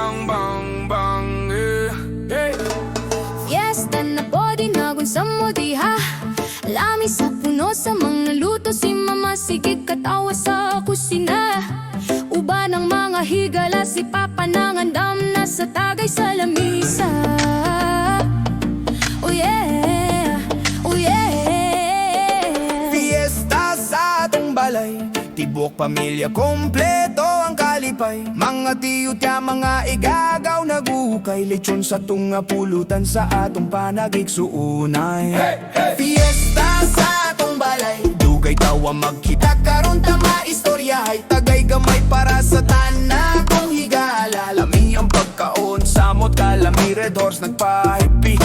bang bang bang hey. Fiesta na po dinagon sa mo diha, lamisa puno sa mga luto, si mama sige'g katawa sa kusina. Uban ng mga higala, si papa nangan na sa Tagay sa lamisa. Oh yeah, oh yeah. Fiesta sa atong balay, Tibook pamilya kompleto ang kalipay. Mga tiyo tiya mga igagaw nag-ukay, Lechon sa tunga pulutan sa atong panagigsuunay. Hey, hey. Fiesta sa atong balay, dugay tawa magkita karon tama istoryahay. Tagay gamay para sa tanan kong higala, lami ang pagkaon samot kalami red horse nagpa-happy.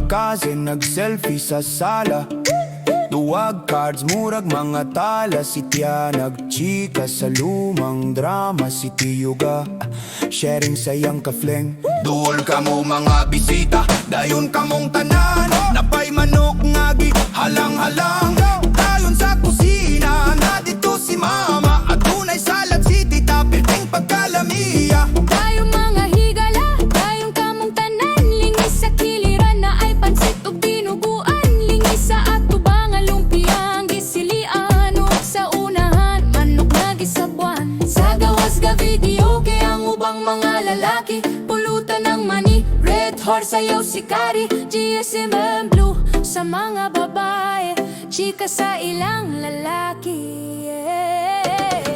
Kasi nag-selfie sa sala, Duwa'g cards, murag mga tala. Si Tia nagchika sa lumang drama. Si Tiyo sharing sayang ka-fleng. Duol ka mo mga bisita, dayon ka mong tanan. Napay manok ngagi, halang-halang. Dayon sa kusina, na dito si mama. At tunay salad si tita, pilping pagkalamiya. Tayong mga higala, tayong kamong tanan. Lingis sa kiliran na ay pansit o binuguan. Lingis sa ato banga lumpiang gisilian. O sa unahan, manok na gisabuan. Sa gawas ga video, kaya ang ubang mga lalaki pulutan ng mani, red horse ayaw sikari. GSM blue sa mga babae, chika sa ilang lalaki.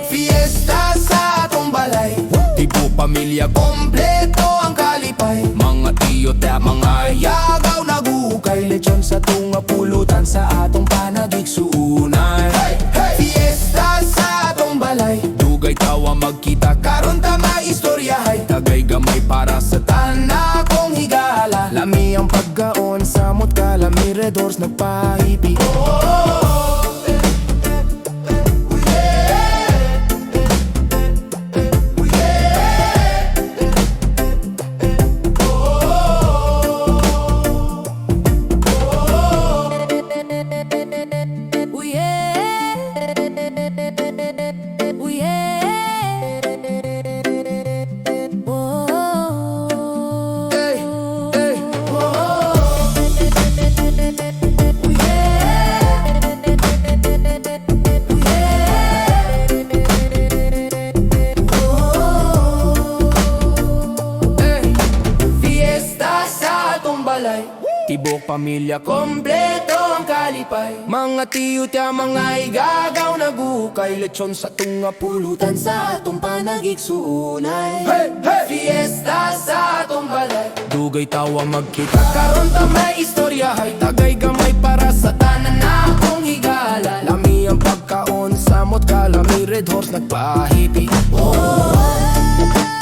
Fiesta sa atong balay, Tibook pamilya kompleto ang kalipay. Mga tiyo te mga yagaw nag-ukay, Lechon sa tunga pulutan sa atong panagigsuunay. Hey, hey. Fiesta sa atong balay, dugay tawa magkita karon tama istoryahay. Tagay gamay para sa tana kong higala, lami ang pagkaon samot kalami red horse nagpahipi. Tibook pamilya kompleto ang kalipay. Mga tiyo tiya mga igagaw nag-ukay, Lechon sa tunga pulutan sa atong panagigsuunay. Hey, hey. Fiesta sa atong balay, dugay tawa magkita karon ta may istoryahay. Tagay gamay para sa tanan na akong higala, lami ang pagkaon samot kalami red horse nagpahipi. Oh.